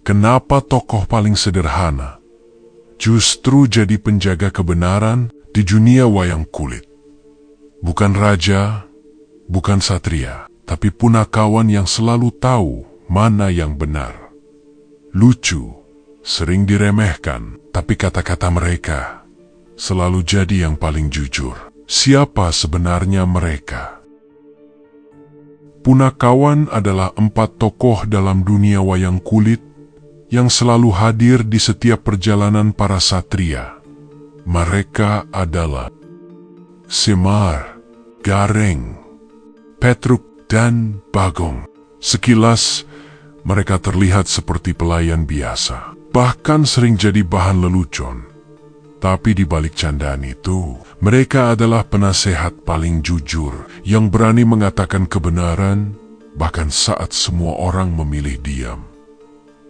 Kenapa tokoh paling sederhana justru jadi penjaga kebenaran di dunia wayang kulit? Bukan raja, bukan satria, tapi punakawan yang selalu tahu mana yang benar. Lucu, sering diremehkan, tapi kata-kata mereka selalu jadi yang paling jujur. Siapa sebenarnya mereka? Punakawan adalah 4 tokoh dalam dunia wayang kulit yang selalu hadir di setiap perjalanan para satria. Mereka adalah Semar, Gareng, Petruk, dan Bagong. Sekilas, mereka terlihat seperti pelayan biasa, bahkan sering jadi bahan lelucon. Tapi di balik candaan itu, mereka adalah penasehat paling jujur yang berani mengatakan kebenaran, bahkan saat semua orang memilih diam.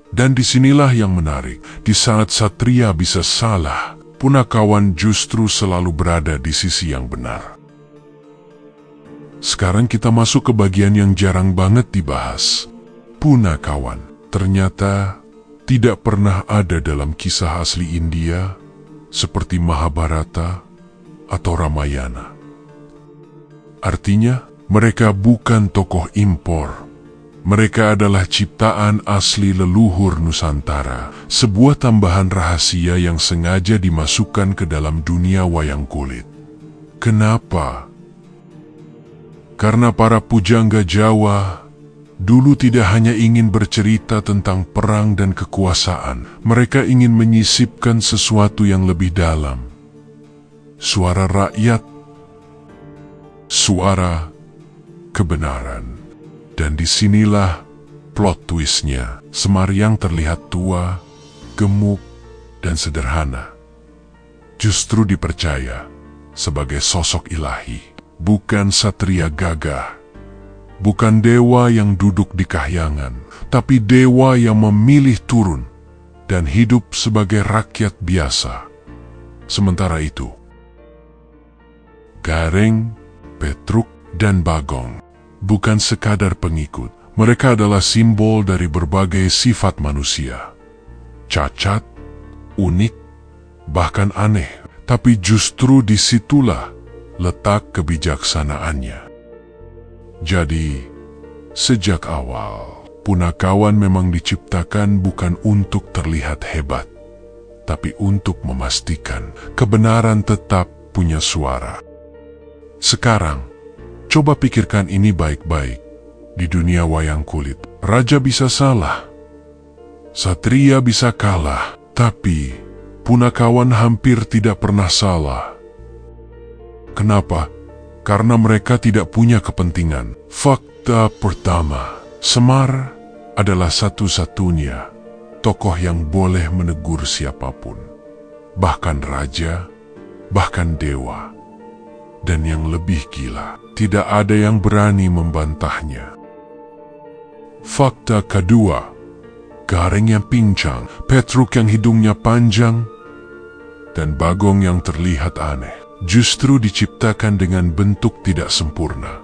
Dan disinilah yang menarik, di saat satria bisa salah, punakawan justru selalu berada di sisi yang benar. Sekarang kita masuk ke bagian yang jarang banget dibahas. Punakawan ternyata tidak pernah ada dalam kisah asli India seperti Mahabharata atau Ramayana. Artinya, mereka bukan tokoh impor. Mereka adalah ciptaan asli leluhur Nusantara, sebuah tambahan rahasia yang sengaja dimasukkan ke dalam dunia wayang kulit. Kenapa? Karena para pujangga Jawa dulu tidak hanya ingin bercerita tentang perang dan kekuasaan, mereka ingin menyisipkan sesuatu yang lebih dalam. Suara rakyat, suara kebenaran. Dan disinilah plot twistnya. Semar yang terlihat tua, gemuk, dan sederhana justru dipercaya sebagai sosok ilahi. Bukan satria gagah, bukan dewa yang duduk di kahyangan, tapi dewa yang memilih turun dan hidup sebagai rakyat biasa. Sementara itu, Gareng, Petruk, dan Bagong bukan sekadar pengikut. Mereka adalah simbol dari berbagai sifat manusia. Cacat, unik, bahkan aneh. Tapi justru disitulah letak kebijaksanaannya. Jadi, sejak awal, punakawan memang diciptakan bukan untuk terlihat hebat, tapi untuk memastikan kebenaran tetap punya suara. Sekarang, coba pikirkan ini baik-baik. Di dunia wayang kulit, raja bisa salah, satria bisa kalah, tapi punakawan hampir tidak pernah salah. Kenapa? Karena mereka tidak punya kepentingan. Fakta pertama, Semar adalah satu-satunya tokoh yang boleh menegur siapapun, bahkan raja, bahkan dewa. Dan yang lebih gila, tidak ada yang berani membantahnya. Fakta kedua, Gareng yang pincang, Petruk yang hidungnya panjang, dan Bagong yang terlihat aneh, justru diciptakan dengan bentuk tidak sempurna.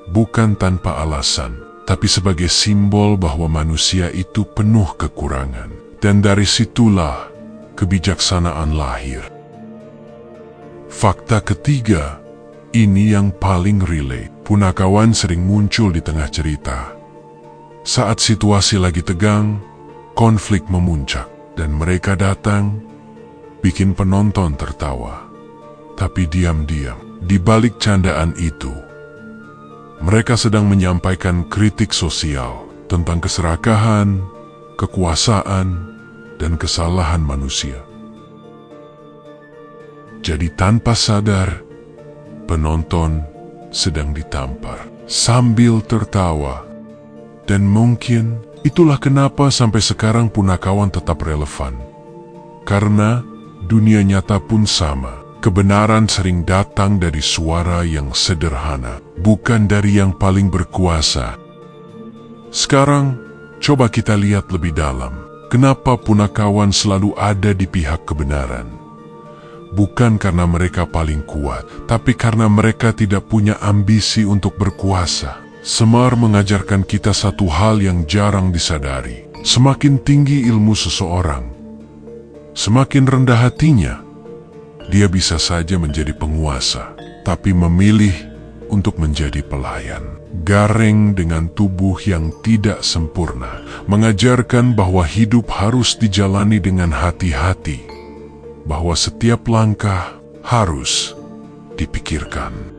Bukan tanpa alasan, tapi sebagai simbol bahwa manusia itu penuh kekurangan. Dan dari situlah kebijaksanaan lahir. Fakta ketiga, ini yang paling relate. Punakawan sering muncul di tengah cerita. Saat situasi lagi tegang, konflik memuncak, dan mereka datang, bikin penonton tertawa. Tapi diam-diam, di balik candaan itu, mereka sedang menyampaikan kritik sosial tentang keserakahan, kekuasaan, dan kesalahan manusia. Jadi tanpa sadar, penonton sedang ditampar sambil tertawa. Dan mungkin itulah kenapa sampai sekarang punakawan tetap relevan. Karena dunia nyata pun sama. Kebenaran sering datang dari suara yang sederhana, bukan dari yang paling berkuasa. Sekarang, coba kita lihat lebih dalam. Kenapa punakawan selalu ada di pihak kebenaran? Bukan karena mereka paling kuat, tapi karena mereka tidak punya ambisi untuk berkuasa. Semar mengajarkan kita satu hal yang jarang disadari. Semakin tinggi ilmu seseorang, semakin rendah hatinya. Dia bisa saja menjadi penguasa, tapi memilih untuk menjadi pelayan. Gareng dengan tubuh yang tidak sempurna, mengajarkan bahwa hidup harus dijalani dengan hati-hati, bahwa setiap langkah harus dipikirkan.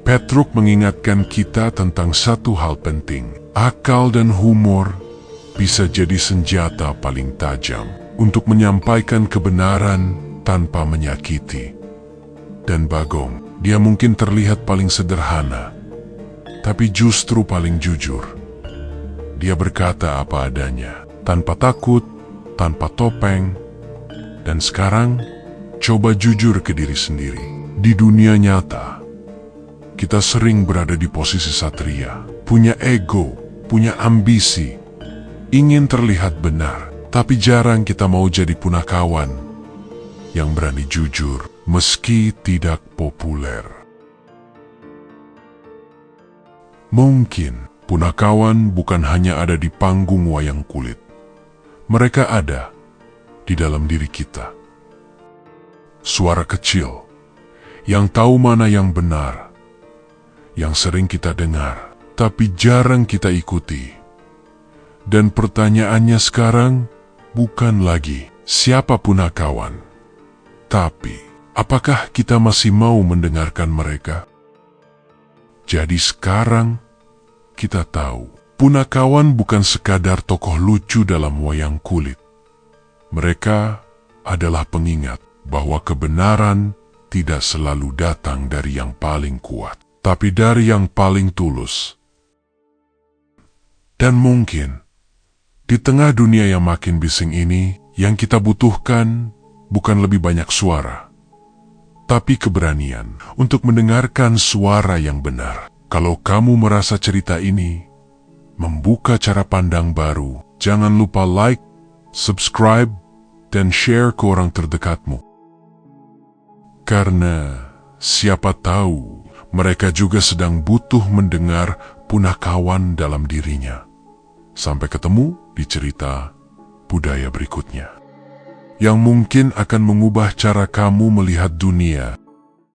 Petruk mengingatkan kita tentang satu hal penting. Akal dan humor bisa jadi senjata paling tajam untuk menyampaikan kebenaran tanpa menyakiti. Dan Bagong, dia mungkin terlihat paling sederhana, tapi justru paling jujur. Dia berkata apa adanya, tanpa takut, tanpa topeng. Dan sekarang, coba jujur ke diri sendiri. Di dunia nyata, kita sering berada di posisi satria, punya ego, punya ambisi, ingin terlihat benar, tapi jarang kita mau jadi punakawan yang berani jujur meski tidak populer. Mungkin punakawan bukan hanya ada di panggung wayang kulit. Mereka ada di dalam diri kita. Suara kecil yang tahu mana yang benar, yang sering kita dengar, tapi jarang kita ikuti. Dan pertanyaannya sekarang bukan lagi siapa punakawan, tapi apakah kita masih mau mendengarkan mereka? Jadi sekarang kita tahu, punakawan bukan sekadar tokoh lucu dalam wayang kulit. Mereka adalah pengingat bahwa kebenaran tidak selalu datang dari yang paling kuat, tapi dari yang paling tulus. Dan mungkin, di tengah dunia yang makin bising ini, yang kita butuhkan bukan lebih banyak suara, tapi keberanian untuk mendengarkan suara yang benar. Kalau kamu merasa cerita ini membuka cara pandang baru, jangan lupa like, subscribe, dan share ke orang terdekatmu. Karena siapa tahu mereka juga sedang butuh mendengar punakawan dalam dirinya. Sampai ketemu di cerita budaya berikutnya, yang mungkin akan mengubah cara kamu melihat dunia